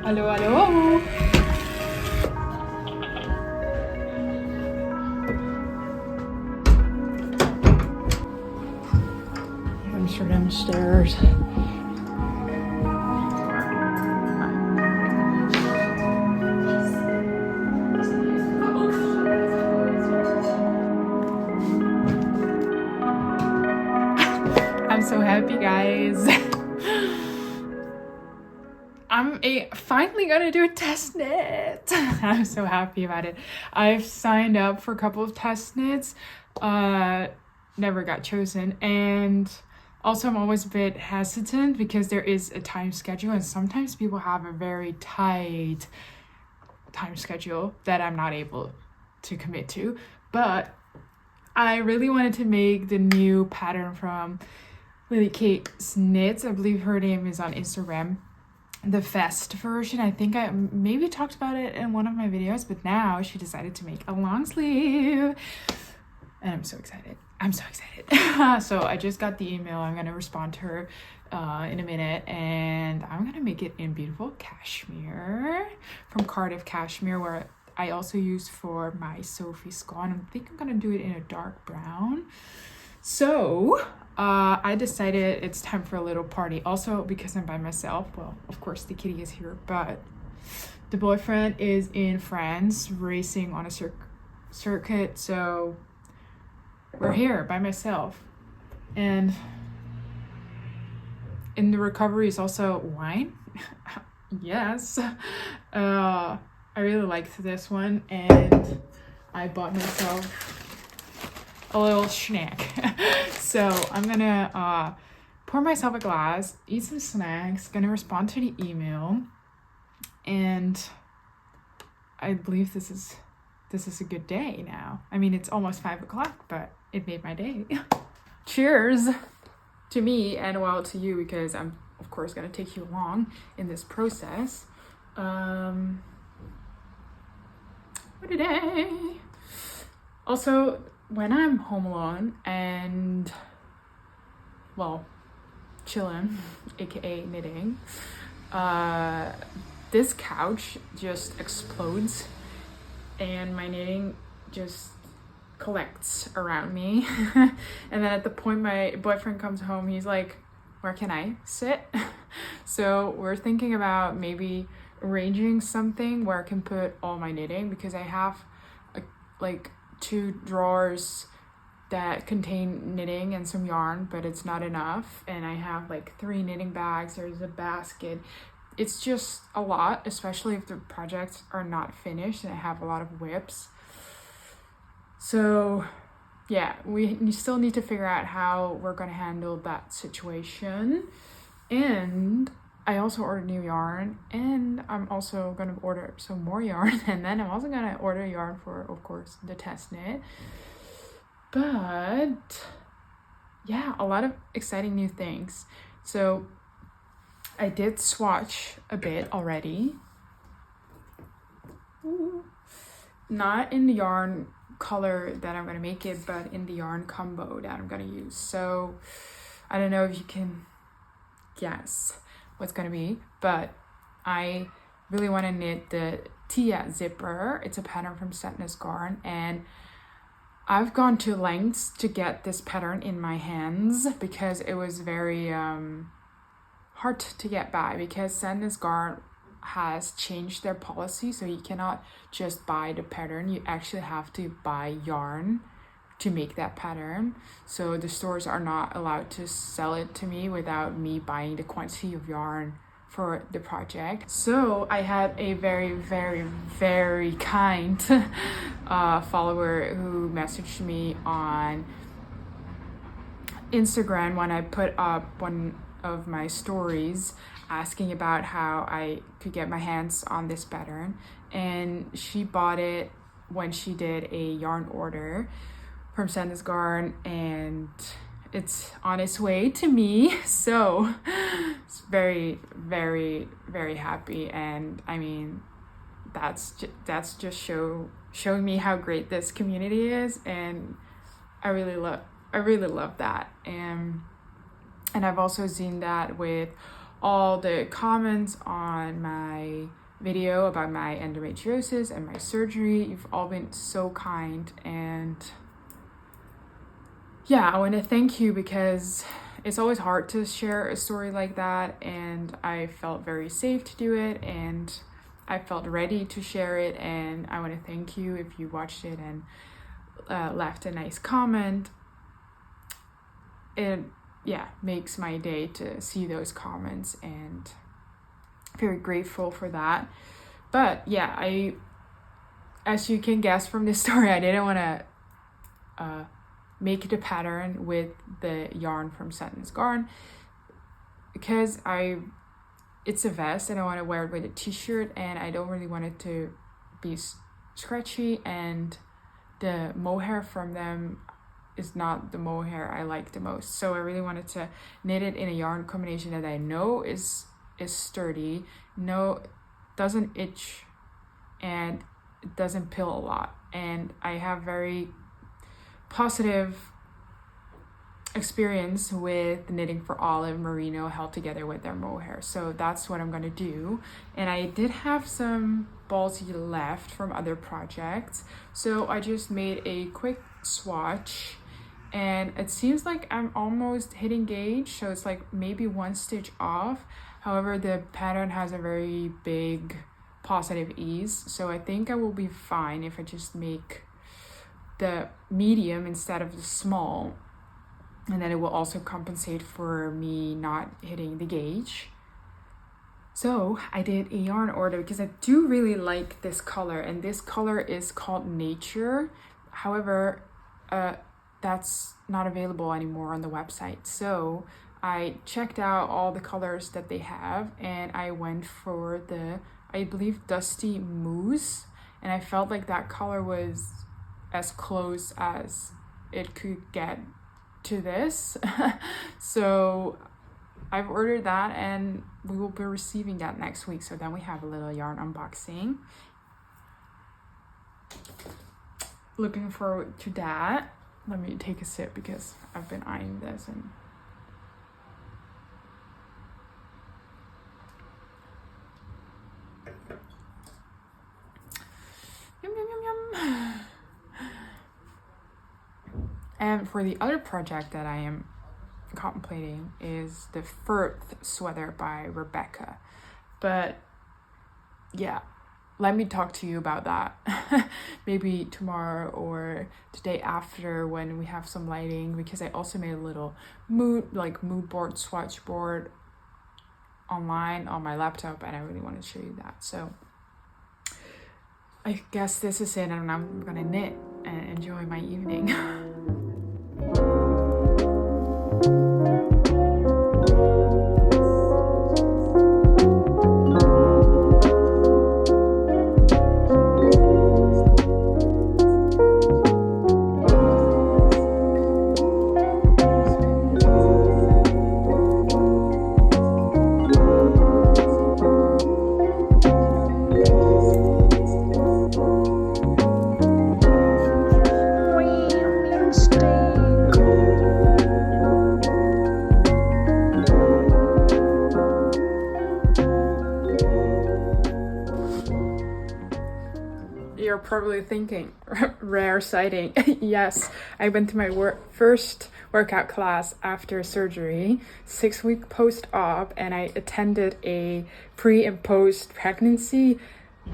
Hallo, hallo. I'm sure downstairs. I'm so happy, guys. I'm finally gonna do a test knit. I'm so happy about it. I've signed up for a couple of test knits, never got chosen, and also I'm always a bit hesitant because there is a time schedule, and sometimes people have a very tight time schedule that I'm not able to commit to. But I really wanted to make the new pattern from Lily Kate's Knits. I believe her name is on Instagram. The Fest version. I think I maybe talked about it in one of my videos, but now she decided to make a long sleeve and I'm so excited. So I just got the email. I'm gonna respond to her in a minute, and I'm gonna make it in beautiful cashmere from Cardiff Cashmere, where I also use for my Sophie's Gone. I think I'm gonna do it in a dark brown. So I decided it's time for a little party. Also, because I'm by myself, well, of course the kitty is here, but the boyfriend is in France racing on a circuit, so we're here by myself. And in the recovery is also wine. Yes. I really liked this one, and I bought myself a little snack. So I'm gonna pour myself a glass, eat some snacks, gonna respond to the email, and I believe this is a good day now. I mean, it's almost 5 o'clock, but it made my day. Cheers to me, and well, to you, because I'm of course gonna take you along in this process. What a day. Also, when I'm home alone and, well, chilling, aka knitting, this couch just explodes and my knitting just collects around me. And then at the point my boyfriend comes home, he's like, where can I sit? So we're thinking about maybe arranging something where I can put all my knitting, because I have like 2 drawers that contain knitting and some yarn, but it's not enough, and I have like 3 knitting bags, there's a basket. It's just a lot, especially if the projects are not finished and I have a lot of whips. So yeah, we still need to figure out how we're gonna handle that situation. And I also ordered new yarn, and I'm also gonna order some more yarn, and then I'm also gonna order yarn for, of course, the test knit. But yeah, a lot of exciting new things. So I did swatch a bit already. Ooh. Not in the yarn color that I'm gonna make it, but in the yarn combo that I'm gonna use. So I don't know if you can guess what's gonna be, but I really want to knit the Tia zipper. It's a pattern from Sadnes Garn, and I've gone to lengths to get this pattern in my hands because it was very hard to get by, because Sadnes Garn has changed their policy, so you cannot just buy the pattern, you actually have to buy yarn to make that pattern. So the stores are not allowed to sell it to me without me buying the quantity of yarn for the project. So I had a very, very, very kind follower who messaged me on Instagram when I put up one of my stories asking about how I could get my hands on this pattern, and she bought it when she did a yarn order from Sadnes Garn, and it's on its way to me. So it's very, very, very happy, and I mean that's just showing me how great this community is, and I really love that. And I've also seen that with all the comments on my video about my endometriosis and my surgery. You've all been so kind, and yeah, I want to thank you because it's always hard to share a story like that, and I felt very safe to do it, and I felt ready to share it. And I want to thank you if you watched it and left a nice comment. It makes my day to see those comments, and very grateful for that. But yeah, as you can guess from this story, I didn't want to make the pattern with the yarn from Sadnes Garn because it's a vest and I want to wear it with a t-shirt, and I don't really want it to be scratchy, and the mohair from them is not the mohair I like the most. So I really wanted to knit it in a yarn combination that I know is sturdy, doesn't itch, and it doesn't pill a lot. And I have very positive experience with knitting for Olive Merino held together with their mohair. So that's what I'm gonna do. And I did have some balls left from other projects, so I just made a quick swatch, and it seems like I'm almost hitting gauge, so it's like maybe one stitch off. However, the pattern has a very big positive ease, so I think I will be fine if I just make the medium instead of the small, and then it will also compensate for me not hitting the gauge. So I did a yarn order because I do really like this color, and this color is called Nature. However, that's not available anymore on the website. So I checked out all the colors that they have, and I went for the, I believe, Dusty Mousse, and I felt like that color was as close as it could get to this. So I've ordered that, and we will be receiving that next week. So then we have a little yarn unboxing. Looking forward to that. Let me take a sip because I've been eyeing this and yum yum yum yum. And for the other project that I am contemplating is the Firth Sweater by Rebecca. But yeah, let me talk to you about that maybe tomorrow or the day after when we have some lighting, because I also made a little mood board, swatch board online on my laptop, and I really want to show you that. So I guess this is it, and I'm gonna knit and enjoy my evening. You're probably thinking, rare sighting. Yes, I went to my first workout class after surgery, 6-week post-op, and I attended a pre and post pregnancy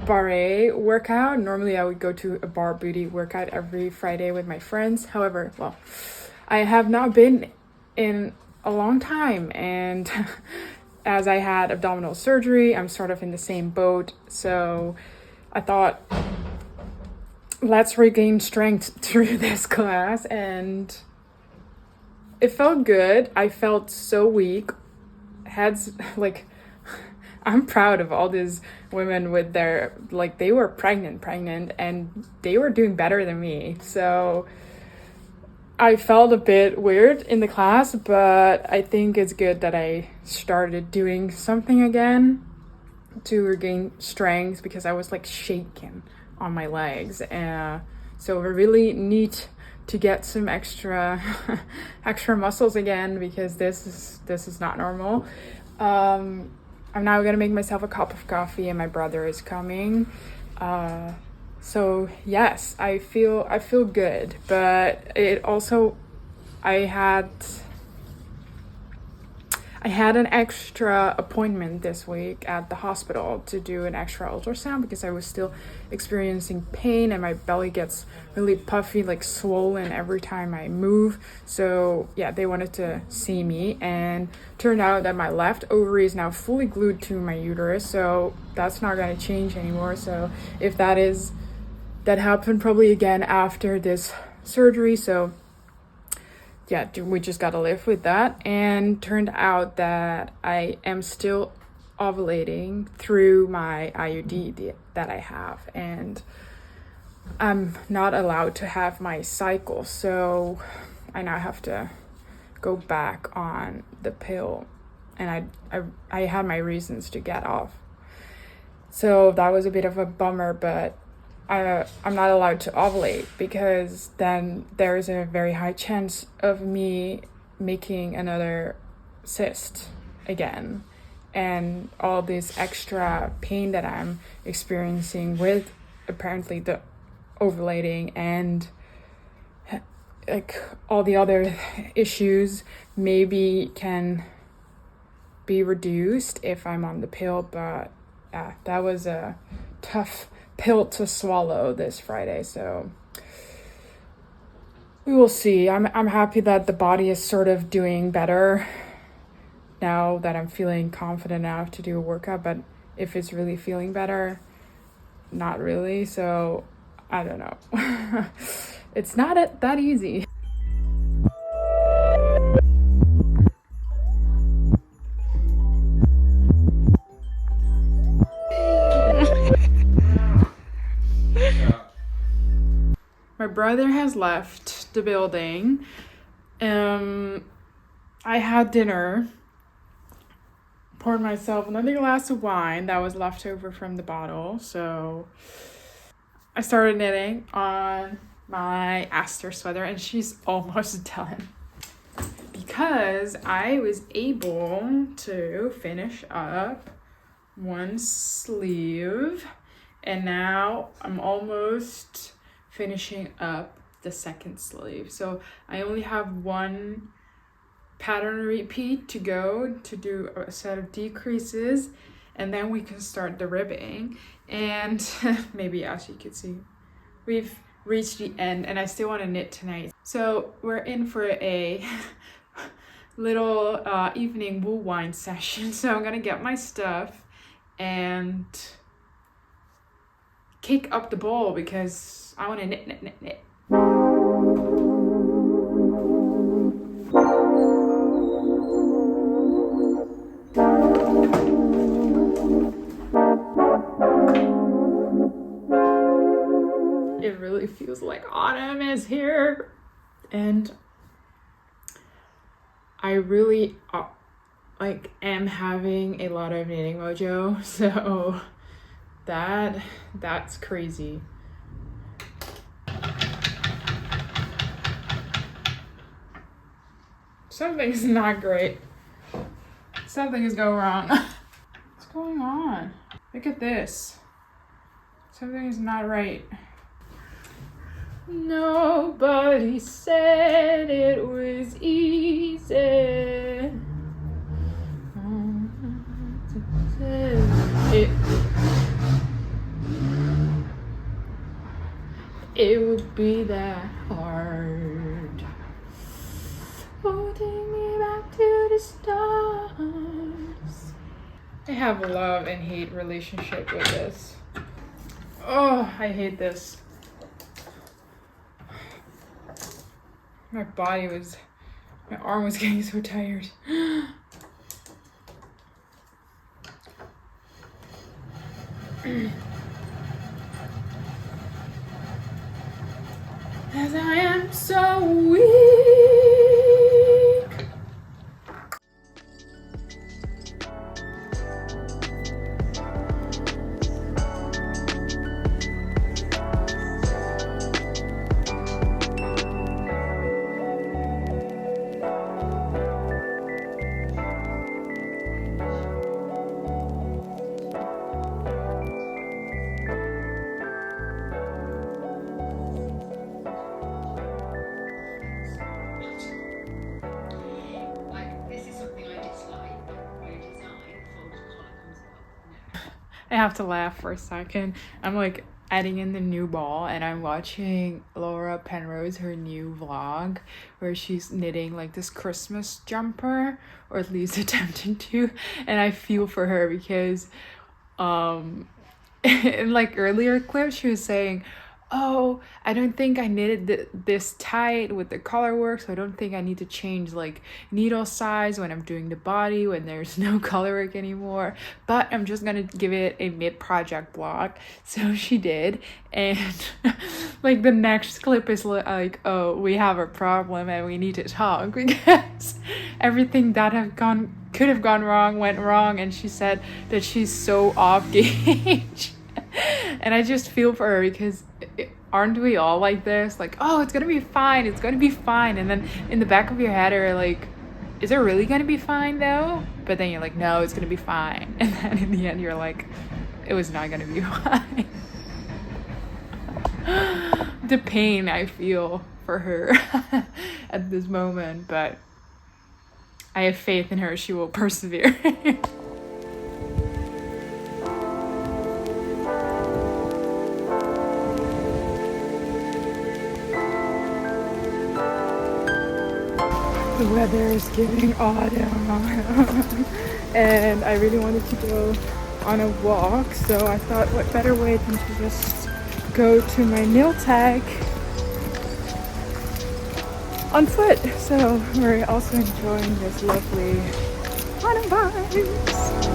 barre workout. Normally I would go to a bar booty workout every Friday with my friends. However, well, I have not been in a long time, and as I had abdominal surgery, I'm sort of in the same boat. So I thought, let's regain strength through this class, and it felt good. I felt so weak. I'm proud of all these women with their, they were pregnant, and they were doing better than me. So I felt a bit weird in the class, but I think it's good that I started doing something again to regain strength, because I was shaking on my legs. So we really need to get some extra muscles again, because this is not normal. I'm now gonna make myself a cup of coffee, and my brother is coming. So yes, I feel good, but it also I had an extra appointment this week at the hospital to do an extra ultrasound because I was still experiencing pain and my belly gets really puffy, like swollen every time I move. So yeah, they wanted to see me, and turned out that my left ovary is now fully glued to my uterus, so that's not going to change anymore. So if that happened probably again after this surgery, so yeah, we just gotta live with that. And turned out that I am still ovulating through my IUD that I have, and I'm not allowed to have my cycle, so I now have to go back on the pill, and I had my reasons to get off. So that was a bit of a bummer, but I'm not allowed to ovulate because then there is a very high chance of me making another cyst again, and all this extra pain that I'm experiencing with apparently the ovulating and like all the other issues maybe can be reduced if I'm on the pill. But yeah, that was a tough pill to swallow this Friday, so we will see. I'm happy that the body is sort of doing better now that I'm feeling confident enough to do a workout, but if it's really feeling better, not really. So I don't know. It's not that easy. My brother has left the building. I had dinner, poured myself another glass of wine that was left over from the bottle. So I started knitting on my Eshter sweater, and she's almost done because I was able to finish up one sleeve, and now I'm almost finishing up the second sleeve. So I only have one pattern repeat to go to do a set of decreases, and then we can start the ribbing. And maybe as you can see, we've reached the end, and I still want to knit tonight. So we're in for a little evening wool wind session. So I'm gonna get my stuff and kick up the ball because I want to knit. It really feels like autumn is here, and I really am having a lot of knitting mojo, so that's crazy. Something's not great. Something is going wrong. What's going on? Look at this. Something is not right. Nobody said it was easy. It would be that hard. Holding me back to the stars. I have a love and hate relationship with this. Oh, I hate this. My arm was getting so tired. As I am so weak. I have to laugh for a second. I'm like adding in the new ball and I'm watching Laura Penrose, her new vlog, where she's knitting like this Christmas jumper, or at least attempting to, and I feel for her because in like earlier clips she was saying, oh, I don't think I knitted this tight with the color work, so I don't think I need to change like needle size when I'm doing the body when there's no color work anymore, but I'm just gonna give it a mid-project block. So she did, and like the next clip is like, oh, we have a problem and we need to talk because everything that could have gone wrong went wrong, and she said that she's so off gauge. And I just feel for her because aren't we all like this? Like, oh, it's gonna be fine, it's gonna be fine. And then in the back of your head are like, is it really gonna be fine though? But then you're like, no, it's gonna be fine. And then in the end you're like, it was not gonna be fine. The pain I feel for her at this moment, but I have faith in her, she will persevere. The weather is giving autumn and I really wanted to go on a walk, so I thought what better way than to just go to my nail tag on foot. So we're also enjoying this lovely autumn vibes.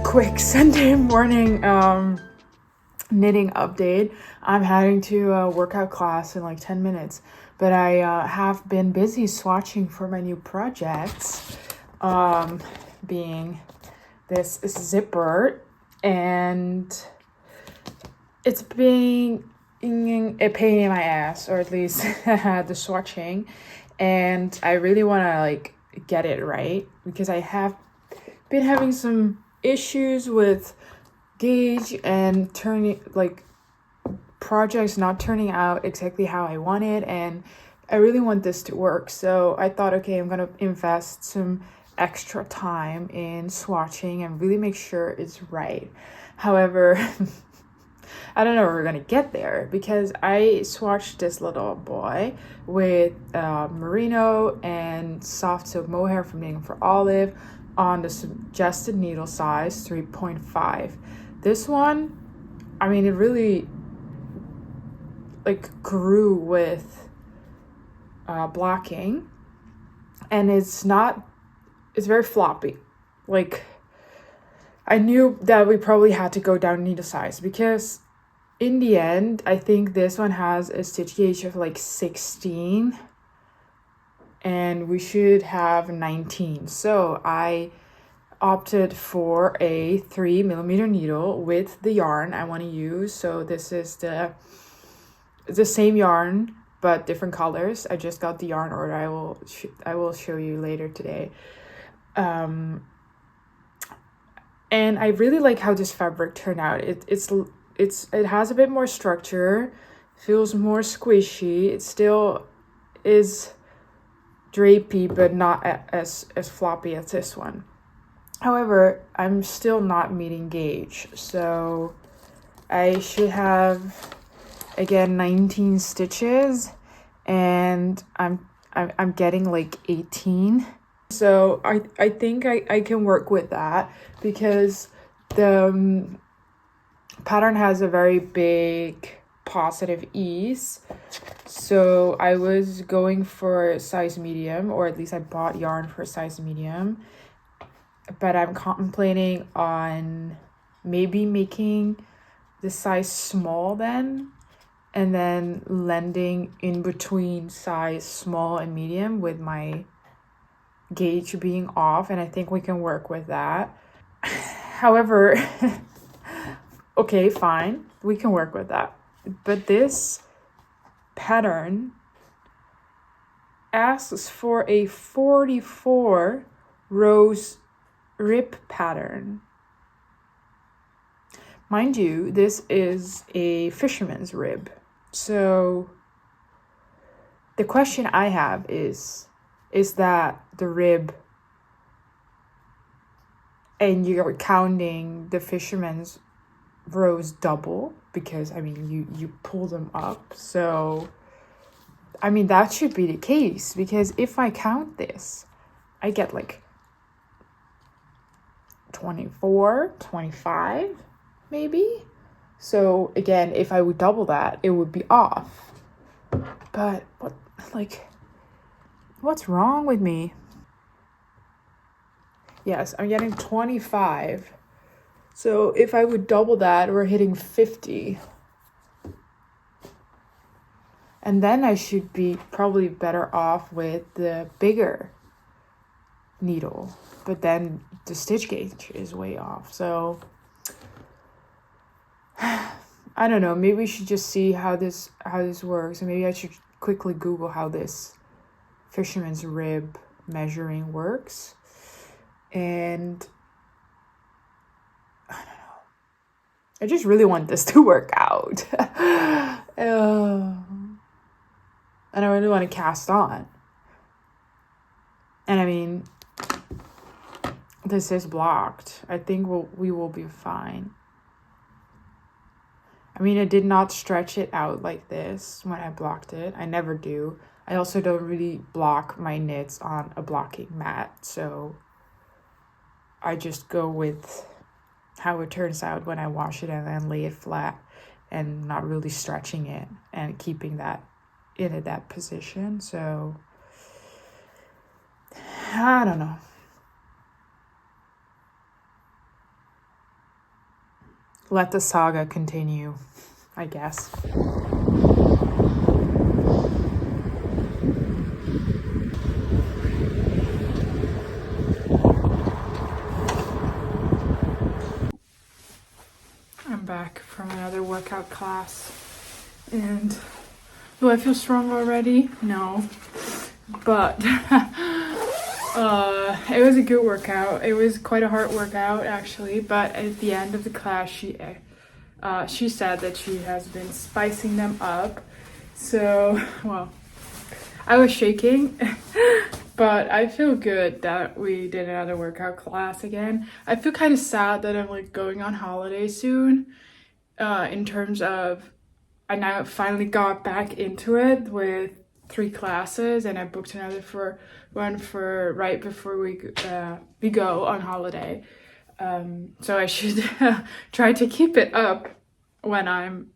Quick Sunday morning knitting update. I'm heading to a workout class in like 10 minutes, but I have been busy swatching for my new projects, being this zipper, and it's being a pain in my ass, or at least the swatching, and I really want to like get it right because I have been having some issues with gauge and turning, like projects not turning out exactly how I wanted, and I really want this to work. So I thought, okay, I'm gonna invest some extra time in swatching and really make sure it's right. However, I don't know if we're gonna get there because I swatched this little boy with merino and soft silk mohair from Knitting for Olive on the suggested needle size 3.5. This one, I mean, it really like grew with blocking, and it's very floppy. Like, I knew that we probably had to go down needle size because in the end, I think this one has a stitch gauge of like 16 and we should have 19. So I opted for a 3mm needle with the yarn I want to use. So this is the same yarn but different colors. I just got the yarn order. I will show you later today. And I really like how this fabric turned out. It has a bit more structure, feels more squishy. It still is drapey, but not as floppy as this one. However, I'm still not meeting gauge, so I should have again 19 stitches, and I'm getting like 18. So I think I can work with that because the pattern has a very big positive ease. So I was going for size medium, or at least I bought yarn for size medium, but I'm contemplating on maybe making the size small then, and then lending in between size small and medium with my gauge being off, and I think we can work with that. However, okay, fine, we can work with that. But this pattern asks for a 44 rows rib pattern. Mind you, this is a fisherman's rib. So the question I have is that the rib, and you're counting the fisherman's rows double? Because I mean, you pull them up. So I mean, that should be the case, because if I count this, I get like 24, 25 maybe. So again, if I would double that, it would be off. But what's wrong with me? Yes, I'm getting 25. So if I would double that, we're hitting 50. And then I should be probably better off with the bigger needle. But then the stitch gauge is way off. So I don't know, maybe we should just see how this works. And maybe I should quickly Google how this fisherman's rib measuring works. And I don't know, I just really want this to work out. And I really want to cast on. And I mean, this is blocked. I think we will be fine. I mean, I did not stretch it out like this when I blocked it. I never do. I also don't really block my knits on a blocking mat. So I just go with how it turns out when I wash it and then lay it flat, and not really stretching it and keeping that in that position. So I don't know. Let the saga continue, I guess. I'm back from another workout class, and do I feel strong already? No, but it was a good workout. It was quite a hard workout actually, but at the end of the class she said that she has been spicing them up. So, well, I was shaking, but I feel good that we did another workout class again. I feel kind of sad that I'm like going on holiday soon, in terms of I now finally got back into it with 3 classes, and I booked another one for right before we go on holiday. So I should try to keep it up when I'm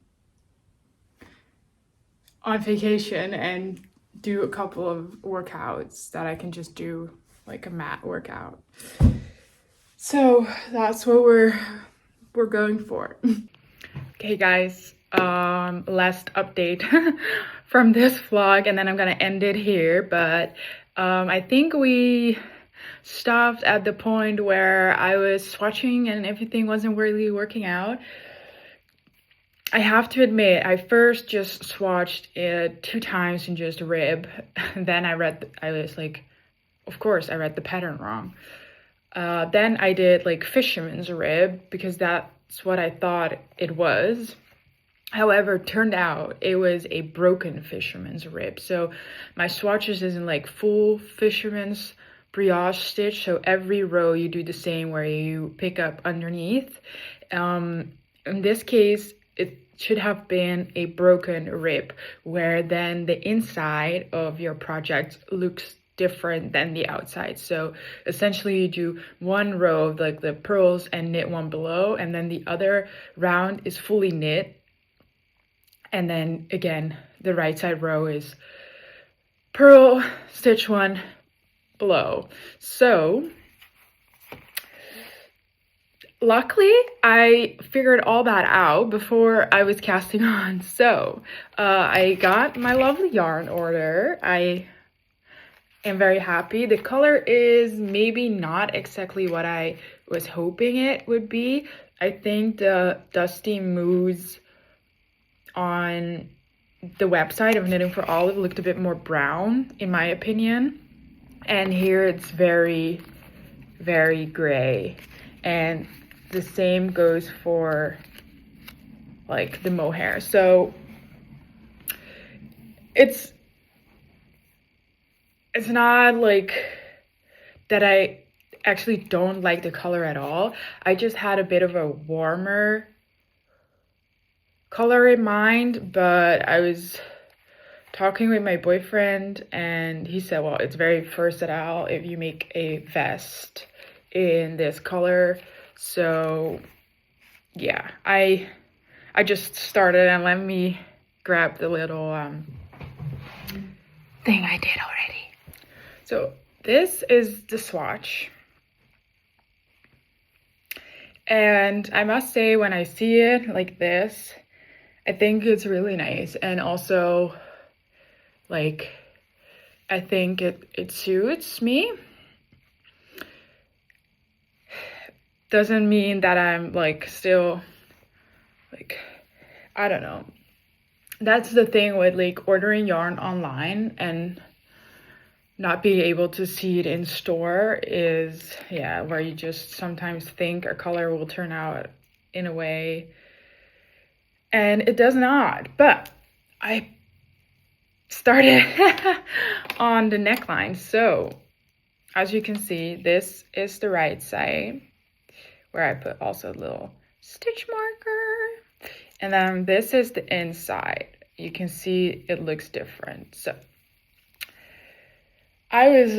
on vacation and do a couple of workouts that I can just do like a mat workout. So that's what we're going for. Okay guys, last update from this vlog, and then I'm gonna end it here. But I think we stopped at the point where I was swatching and everything wasn't really working out. I have to admit, I first just swatched it 2 times in just rib. Then I was like, of course I read the pattern wrong. Then I did like fisherman's rib, because that's what I thought it was. However, it turned out it was a broken fisherman's rib. So my swatches isn't like full fisherman's brioche stitch. So every row you do the same, where you pick up underneath. In this case, it should have been a broken rib, where then the inside of your project looks different than the outside. So essentially you do 1 row of like the pearls and knit 1 below, and then the other round is fully knit. And then again, the right side row is purl, stitch 1 below. So luckily I figured all that out before I was casting on. So I got my lovely yarn order. I am very happy. The color is maybe not exactly what I was hoping it would be. I think the Dusty Moose on the website of Knitting for Olive looked a bit more brown in my opinion, and here it's very, very gray. And the same goes for like the mohair. So it's not like that I actually don't like the color at all. I just had a bit of a warmer color in mind, but I was talking with my boyfriend and he said, well, it's very versatile if you make a vest in this color. So yeah, I just started, and let me grab the little thing I did already. So this is the swatch, and I must say when I see it like this, I think it's really nice. And also like I think it suits me. Doesn't mean that I'm like still like, I don't know. That's the thing with like ordering yarn online and not being able to see it in store is, yeah, where you just sometimes think a color will turn out in a way and it does not. But I started on the neckline. So as you can see, this is the right side where I put also a little stitch marker. And then this is the inside. You can see it looks different. So I was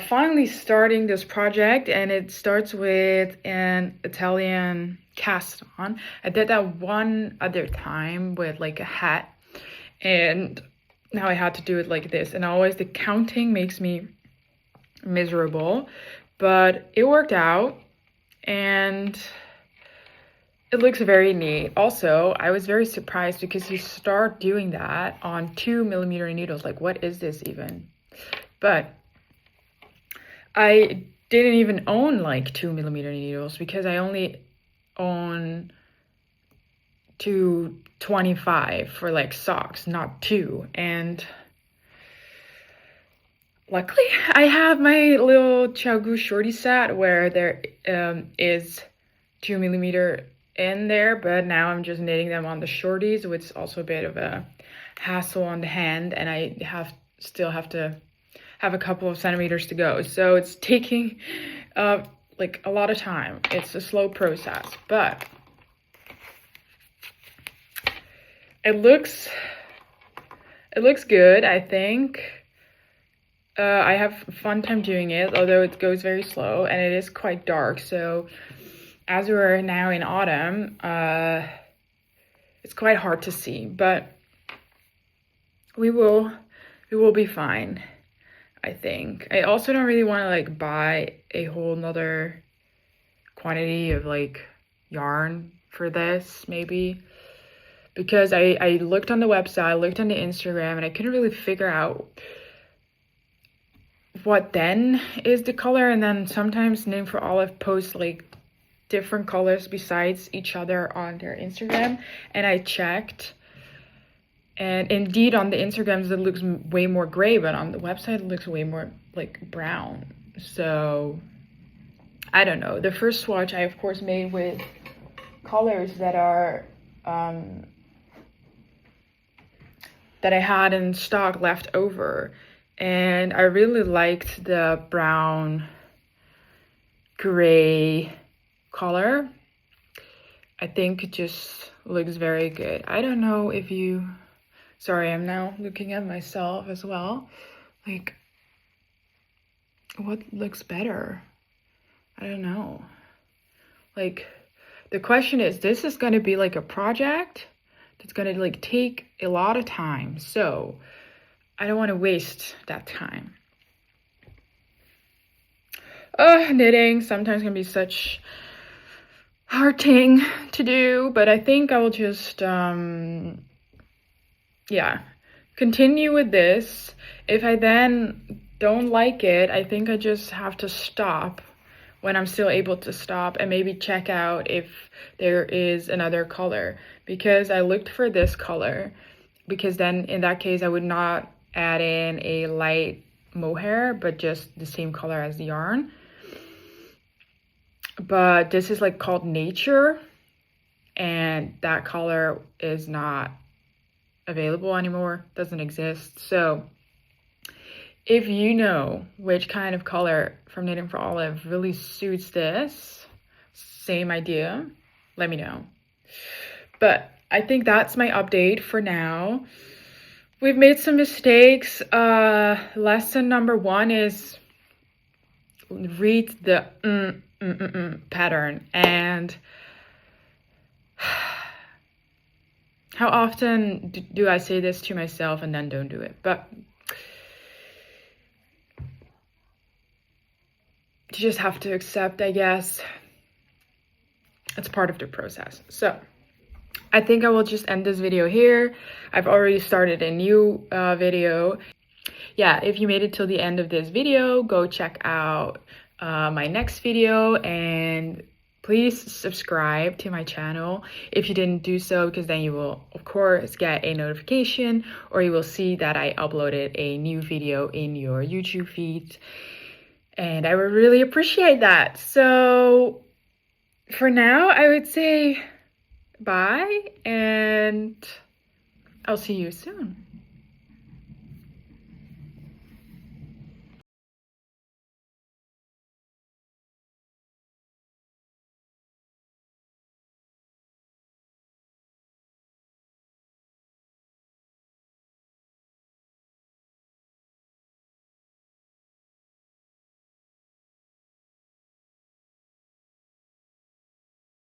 finally starting this project, and it starts with an Italian cast on. I did that one other time with like a hat, and now I had to do it like this. And always the counting makes me miserable, but it worked out and it looks very neat. Also, I was very surprised because you start doing that on 2mm needles. Like, what is this even? But I didn't even own like 2mm needles because I only own 225 for like socks, not 2. And luckily I have my little Chagu shorty set where there is 2mm in there, but now I'm just knitting them on the shorties, which is also a bit of a hassle on the hand, and I still have to have a couple of centimeters to go, so it's taking like a lot of time. It's a slow process, but it looks good, I think. I have a fun time doing it, although it goes very slow and it is quite dark. So as we're now in autumn, it's quite hard to see, but we will be fine, I think. I also don't really want to like buy a whole nother quantity of like yarn for this, maybe, because I looked on the website, I looked on the Instagram, and I couldn't really figure out what then is the color. And then sometimes Knitting for Olive posts like different colors besides each other on their Instagram, and I checked, and indeed on the Instagrams it looks way more gray, but on the website it looks way more like brown. So I don't know. The first swatch I of course made with colors that are that I had in stock left over, and I really liked the brown gray color. I think it just looks very good. I don't know if you, sorry, I'm now looking at myself as well, like what looks better? I don't know. Like the question is, this is going to be like a project that's gonna like take a lot of time. So I don't want to waste that time. Knitting sometimes can be such hard thing to do, but I think I will just yeah, continue with this. If I then don't like it, I think I just have to stop when I'm still able to stop and maybe check out if there is another color, because I looked for this color, because then in that case I would not add in a light mohair but just the same color as the yarn. But this is like called Nature, and that color is not available anymore, doesn't exist. So if you know which kind of color from Knitting for Olive really suits this, same idea, let me know. But I think that's my update for now. We've made some mistakes. Lesson number 1 is read the pattern. And how often do I say this to myself and then don't do it? But you just have to accept, I guess. It's part of the process. So I think I will just end this video here. I've already started a new video. Yeah, if you made it till the end of this video, go check out my next video, and please subscribe to my channel if you didn't do so, because then you will of course get a notification, or you will see that I uploaded a new video in your YouTube feed, and I would really appreciate that. So for now, I would say bye, and I'll see you soon.